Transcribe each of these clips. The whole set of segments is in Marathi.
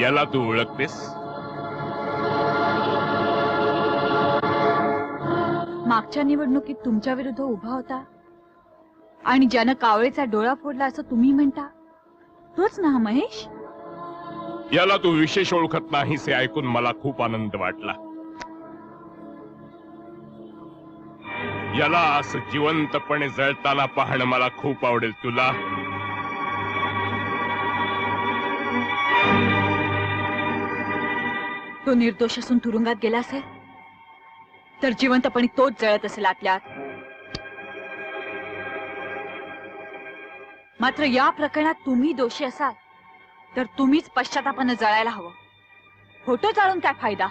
याला तू ओळखतेस? मागच्या निवडणुकीत तुमच्या विरुद्ध उभा होता आणि ज्यानं कावळेचा डोळा फोडला असं तुम्ही म्हणता तोच ना हा महेश? याला तू विशेष ओळखत नाहीस हे ऐकून मला खूप आनंद वाटला. याला असं जिवंतपणे जळताना पाहणं मला खूप आवडेल. तुला? तो निर्दोष असून तुरुंगात गेला असेल तर जिवंतपणे तोच जळत असेल आतल्यात. मात्र या प्रकरणात तुम्ही दोषी असाल तर तुम्हीच पश्चातापानं जळायला हवं. फोटो चालून काय फायदा?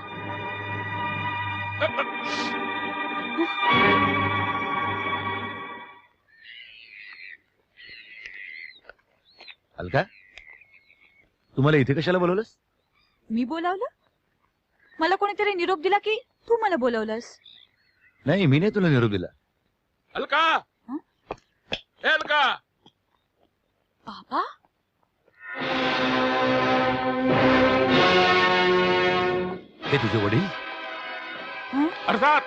अलका, तुम्हाला इथे कशाला बोलवलंस? मी बोलावलं? मला कोणीतरी निरोप दिला की तू मला बोलवलंस? नाही, मी नाही तुला निरोप दिला. अलका, अलका. बाबा, हे तुझे वडील? अर्थात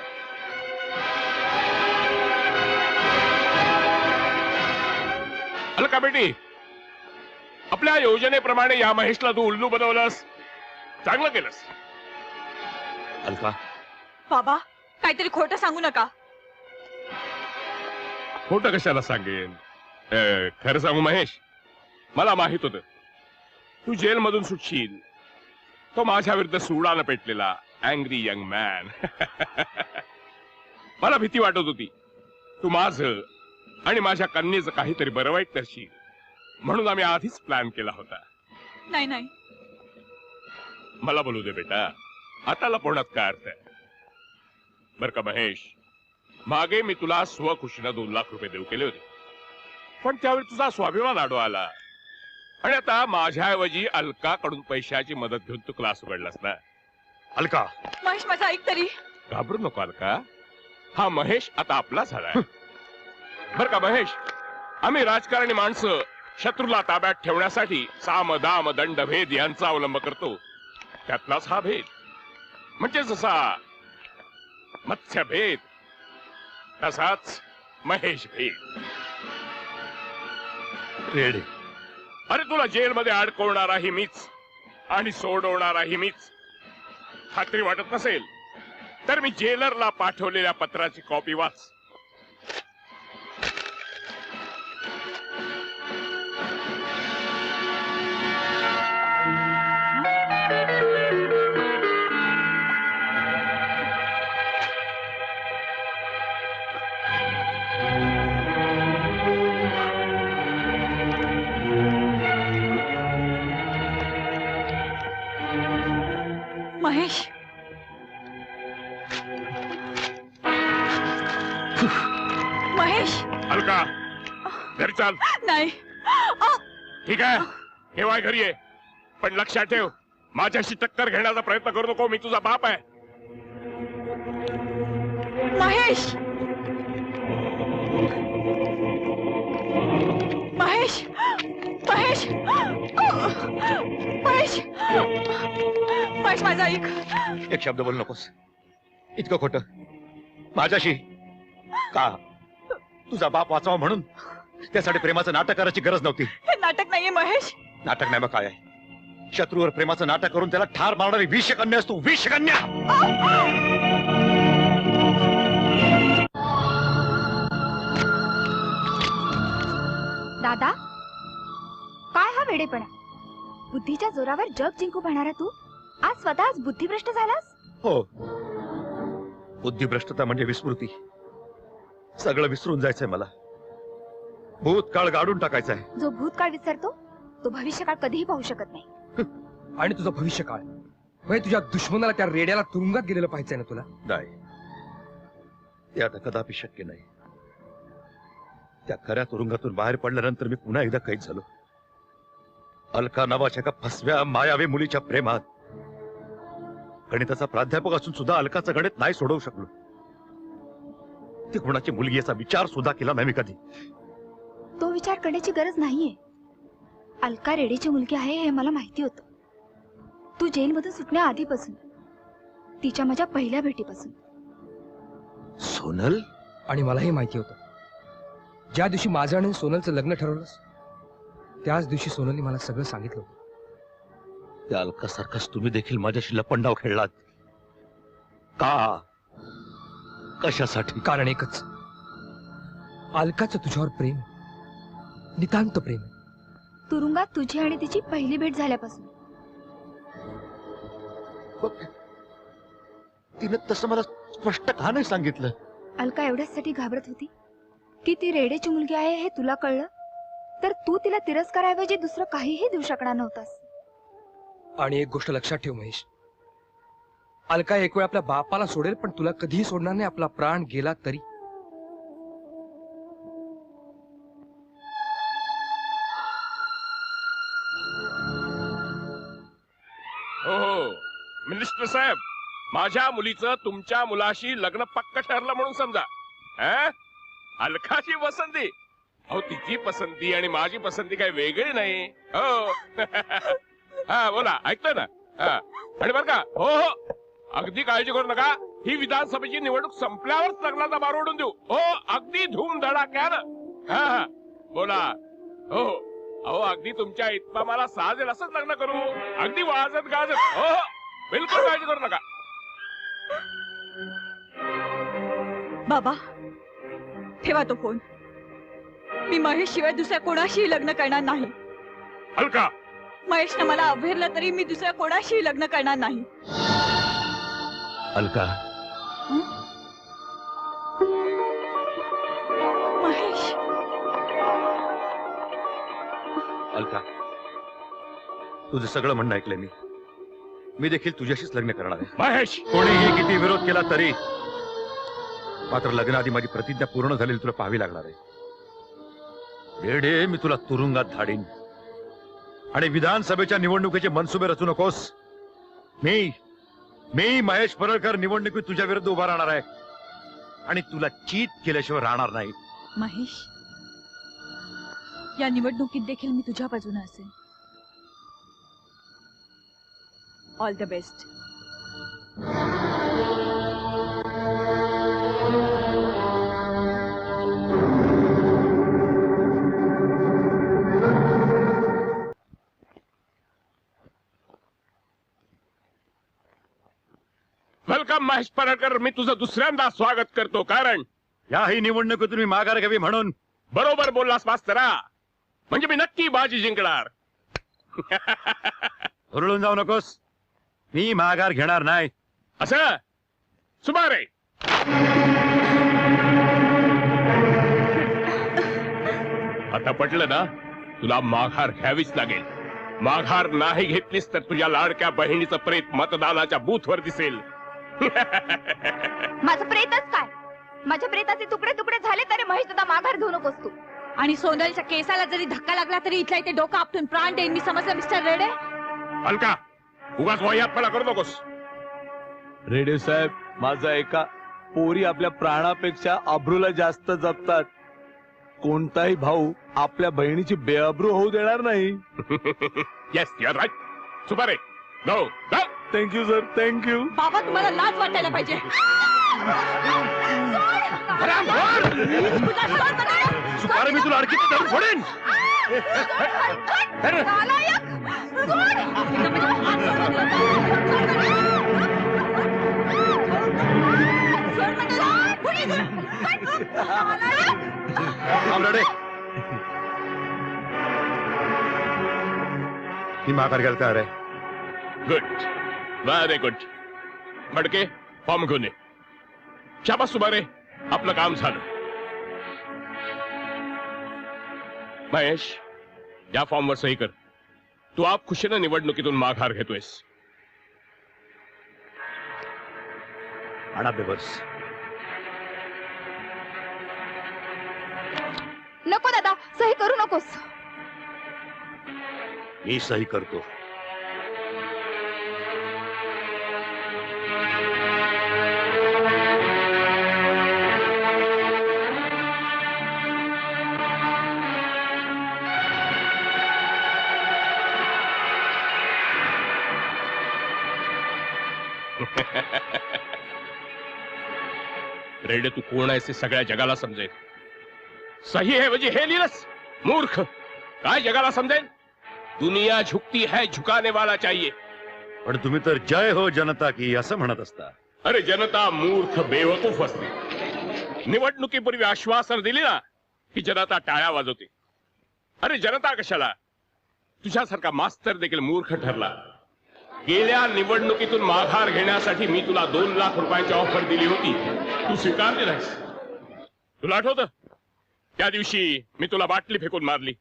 अलका बेटी, आपल्या योजनेप्रमाणे या महेशला तू उल्लू बनवलंस. चांगलं केलंस. अलका, बाबा काहीतरी खोटं सांगू नका. खोटं कशाला सांगेन? खरं सांगू महेश, मला माहित होतं तू जेलमधून सुटशील. तो माझ्या विरुद्ध सुडानं पेटलेला अँग्री यंग मॅन. मला भीती वाटत होती तू माझं आणि माझ्या कन्येचं काहीतरी बरं वाईट करशील, म्हणून आम्ही आधीच प्लॅन केला होता. नाही नाही, मला बोलू दे बेटा. आता लपवण्यात काय अर्थ आहे? बर का महेश, मागे मी तुला स्वखुशीनं 2 लाख रुपये देऊ केले होते, पण त्यावेळी तुझा स्वाभिमान आडवा आला आणि आता माझ्याऐवजी अलकाकडून पैशाची मदत घेऊन तू क्लास उघडलास ना. अलका, महेश माझा ऐक तरी. घाबरू नको अलका, हा महेश आता आपला झालाय. बर का महेश, आम्ही राजकारणी माणसं शत्रूला ताब्यात ठेवण्यासाठी साम दाम दंड भेद यांचा अवलंब करतो. त्यातलाच हा भेद, म्हणजे जसा मत्स्य भेद तसाच महेश भेद. रेडे, अरे तुला जेलमध्ये अडकवणाराही मीच आणि सोडवणाराही मीच. खात्री वाटत नसेल तर मी जेलरला पाठवलेल्या पत्राची कॉपी वाच. महेश, महेश. अलका, घरी चाल. नाही. ठीक आहे, केव्हा घरी ये, पण लक्षात ठेव माझ्याशी टक्कर घेण्याचा प्रयत्न करू नको. मी तुझा बाप आहे. महेश, महेश, महेश, महेश, महेश माझा ऐक. एक शब्द बोल नकोस. इतकं खोटं माझ्याशी का? तुझा बाप वाचावा म्हणून? त्यासाठी प्रेमाचं नाटक करायची गरज नव्हती. हे नाटक नाहीये महेश. नाटक नाही मग काय आहे? शत्रूवर प्रेमाचं नाटक करून त्याला ठार मारणारी विषकन्या असतो. विषकन्या. दादा, काय हा वेडेपणा? बुद्धीच्या जोरावर जग जिंकू पाहणारा तू आज स्वतःच बुद्धिभ्रष्ट झालास. हो, बुद्धिभ्रष्टता म्हणजे विस्मृती. सगळं विसरून जायचंय मला. भूतकाळ गाडून टाकायचा आहे. जो भूतकाळ विसरतो तो भविष्यकाळ कधीही पाहू शकत नाही. आणि तुझा भविष्यकाळ म्हणजे तुझ्या दुश्मनाला, त्या रेड्याला तुरुंगात गेलेलं पाहिजे ना तुला? नाही, ते आता कदापि शक्य नाही. त्या खऱ्या तुरुंगातून बाहेर पडल्यानंतर मी पुन्हा एकदा कैद झालो. अलका नावाच्या एका फसव्या मायावी मुलीच्या प्रेमात. गणिताचा प्राध्यापक असून सुद्धा अलकाचं गणित नाही सोडवू शकलो. ती कोणाची मुलगी याचा विचार सुद्धा केला नाही मी कधी. तो विचार करण्याची गरज नाहीये. अलका रेडेची मुलगी आहे हे मला माहिती होतं. तू जेलमधून सुटण्या आधीपासून, तिच्या माझ्या पहिल्या भेटीपासून. सोनल? आणि मलाही माहिती होतं. ज्या दिवशी माझं आणि सोनलचं लग्न ठरवलंस त्याच दिवशी सोनलने मला सगळं सांगितलं होतं. त्या अलकासारखाच तुम्ही देखील माझ्याशी लपंडाव खेळलात का? कशासाठी? कारण एकच, अलकाचं तुझ्यावर प्रेम आहे. नितांत प्रेम आहे. तुरुंगात तुझी आणि तिची पहिली भेट झाल्यापासून. तिने तसं मला स्पष्ट का नाही सांगितलं? अलका एवढ्यासाठी घाबरत होती की ती रेडेची मुलगी आहे हे तुला कळलं तर तू तिला तिरस्काराऐवजी दुसरं काहीही देऊ शकणार नव्हतास. आणि एक गोष्ट लक्षात ठेव महेश, अलका एक वेळ आपल्या बापाला सोडेल पण तुला कधीही सोडणार नाही, आपला प्राण गेला तरी. हो मिनिस्टर साहेब, माझ्या मुलीचं तुमच्या मुलाशी लग्न पक्क ठरलं म्हणून समजा. अं? अलकाची पसंती? अहो तिची पसंती आणि माझी पसंती काही वेगळी नाही. हो हा बोला, ऐकतोय ना. हा. आणि बरं का, हो हो अगदी काळजी करू नका. ही विधानसभेची निवडणूक संपल्यावरच लग्नाचा बार ओढून देऊ. हो अगदी धूमधडाक्यानं. हा हा बोला. हो हो अहो अगदी तुमच्या इतका मला साजेल असंच लग्न करू. अगदी वाजत गाजत. हो हो बिलकुल काळजी करू नका. बाबा ठेवा तो फोन. मी महेश शिवाय दुसऱ्या कोणाशीही लग्न करणार नाही. अलका, महेशनं मला अभेरलं तरी मी दुसऱ्या कोणाशीही लग्न करणार नाही. अलका, महेश. अलका, तुझं सगळं म्हणणं ऐकलंय मी. मी देखील तुझ्याशीच लग्न करणार आहे. महेश. कोणीही किती विरोध केला तरी. मात्र लग्नाआधी माझी प्रतिज्ञा पूर्ण झालेली तुला पाहावी लागणार आहे. रेडे, मी तुला तुरुंगात धाडीन. आणि विधानसभेच्या निवडणुकीचे मनसुबे रचू नकोस. मी महेश परळकर निवडणुकीत तुझ्या विरुद्ध उभा राहणार आहे आणि तुला चीत केल्याशिवाय राहणार नाही. महेश, या निवडणुकीत देखील मी तुझ्या बाजूने असेल. All the best. Welcome Mahesh Paralkar. मी तुझं दुसऱ्यांदा स्वागत करतो. कारण याही निवडणुकीतून मी माघार घ्यावी म्हणून. बरोबर बोललास मास्तरा. म्हणजे मी नक्की बाजी जिंकणार. हुरळून जाऊ नकोस. मी माघार घेणार नाही. असं सुमारे. आता पटलं ना? तुला माघार घ्यावीच लागेल. माघार नाही घेतलीस तर तुझ्या लाडक्या बहिणीचं प्रेत मतदानाच्या बूथवर दिसेल. माझं प्रेतच काय? माझ्या प्रेताचे तुकडे तुकडे झाले तरी महेश तुझा माघार घेऊ नकोस तू. आणि सोनलच्या केसाला जरी धक्का लागला तरी इथल्या इथे डोकं आपटून प्राण देईन मी. समजलं मिस्टर रेडे? अलका, उगाच वयात्मला करू नकोस. रेडे साहेब, माझा ऐका. पोरी आपल्या प्राणापेक्षा अब्रूला जास्त जपतात. कोणताही भाऊ आपल्या बहिणीची बेअब्रू होऊ देणार नाही. Yes you are right. Supare go go. Thank you sir, thank you. बाबा तुम्हाला लाज वाटायला पाहिजे. सुपारे, मी तुला अडकीत धरून सोडेन. थांब रेडे. मी माघार घ्यायला तयार आहे. Good, very good. मडके फॉर्म घेऊन ये. शाबास सुबारे, आपलं काम झालं. महेश, या फॉर्मवर सही कर. तू आप खुशीनं निवडणुकीतून माघार घेतोयस. आणा पेपर्स. नको दादा, सही करू नकोस. मी सही करतो. रेडे तू कोण आहेस हे सगळ्या जगाला समजेल. सही है म्हणजे हे लिहिलंस मूर्ख. काय जगाला समजेल. दुनिया झुकती है झुकाने वाला चाहिए. पण तुम्ही तर जय हो जनता की असं म्हणत असता. अरे जनता मूर्ख बेवकूफ असते. निवडणुकीपूर्वी आश्वासन दिली ना की जनता टाळ्या वाजवते. अरे जनता कशाला. तुझ्यासारखा मास्तर देखील मूर्ख ठरला. गेल्या निवडणुकीतून माघार घेण्यासाठी मी तुला 2 लाख रुपयांची ऑफर दिली होती. तू स्वीकारली नाहीस. तुला आठवतं त्या दिवशी मी तुला बाटली फेकून मारली.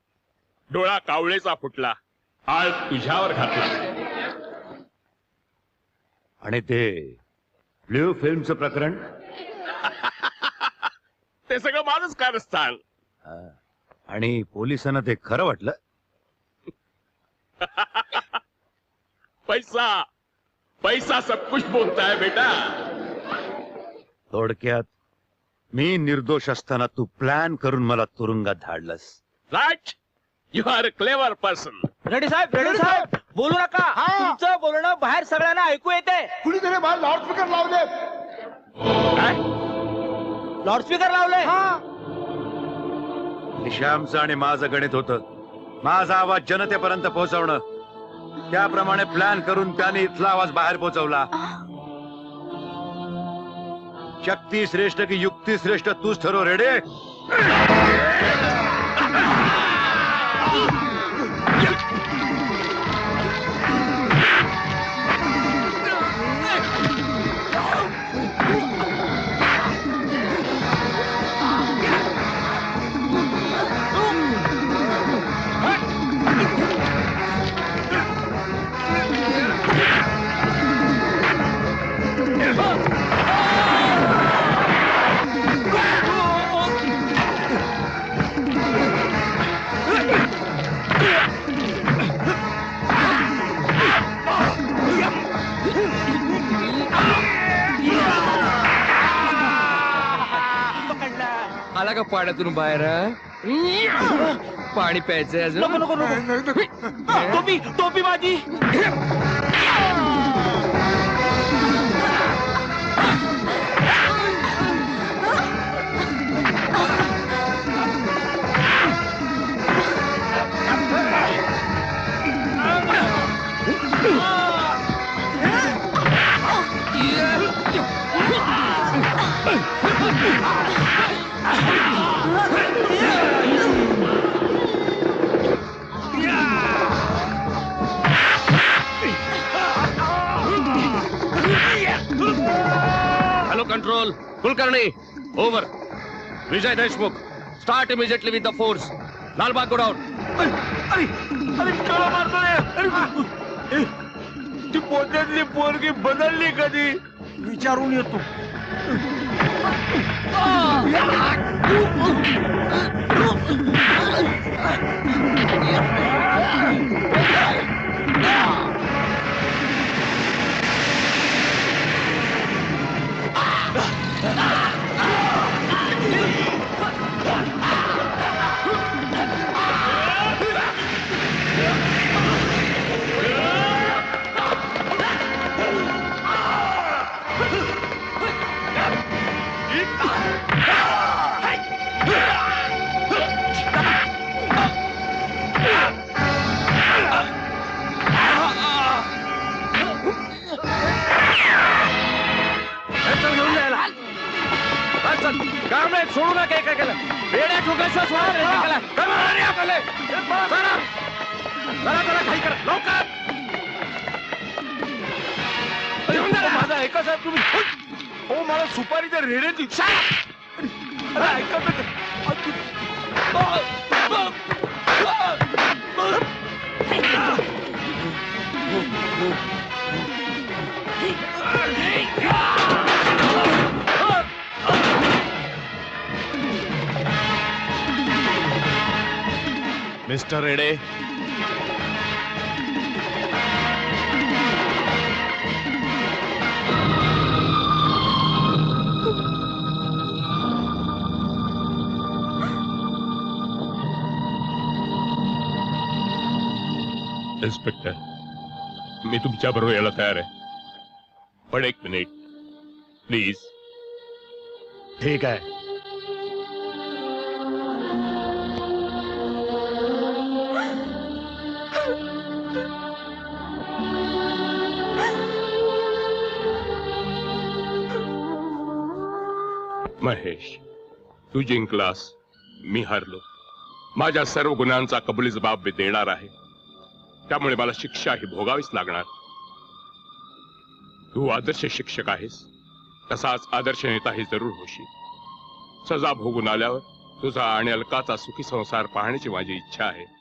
डोळा कावळेचा फुटला. आळ तुझ्यावर घातला. आणि ते ब्ल्यू फिल्मचं प्रकरण ते सगळं माझंच कारस्थान. आणि पोलिसांना ते खरं वाटलं. पैसा पैसा सब कुछ बोलता है बेटा. थोडक्यात मी निर्दोष असताना तू प्लॅन करून मला तुरुंगात धाडलंस. Right. You are a clever person. Reddy साहेब बोलू नका. तुमचं बोलणं बाहेर सगळ्यांना ऐकू येते. कुणीतरी बाहेर लाऊडस्पीकर लावले. काय लाऊडस्पीकर लावले. श्यामचं आणि माझं गणित होतं. माझा आवाज जनतेपर्यंत पोहोचवणं. त्याप्रमाणे प्लॅन करून त्याने इथला आवाज बाहेर पोहोचवला. शक्ती श्रेष्ठ की युक्ती श्रेष्ठ तूच ठरव रेडे. आला का पाण्यातून बाहेर. पाणी प्यायचंय अजून. नको टोपी टोपी माझी. Hello control. Kulkarni over. Vijay Deshmukh start immediately with the force. Lalbaug go down. ती पोत्यातली पोरगी बदलली कधी विचारून येतो. काम नाही सोडू नका. काय केलं वेड्या ठोकायचं सोडा. जरा काही करा लवकर. माझा ऐका साहेब तुम्ही. हो मला सुपारीच्या रेड्याची ऐका. मिस्टर रेडे. इन्स्पेक्टर मी तुमच्या बरोबर यायला तयार आहे. पण एक मिनिट प्लीज. ठीक आहे. महेश, तू जिंकलास, मी हरलो. माझ्या सर्व गुन्ह्यांचा कबुली जबाब मी देणार आहे. त्यामुळे मला शिक्षा ही भोगावीच लागणार. तू आदर्श शिक्षक आहेस, तसाच आदर्श नेताही जरूर होशील. सजा भोगून आल्यावर तुझा आणि अलकाचा सुखी संसार पाहण्याची माझी इच्छा आहे.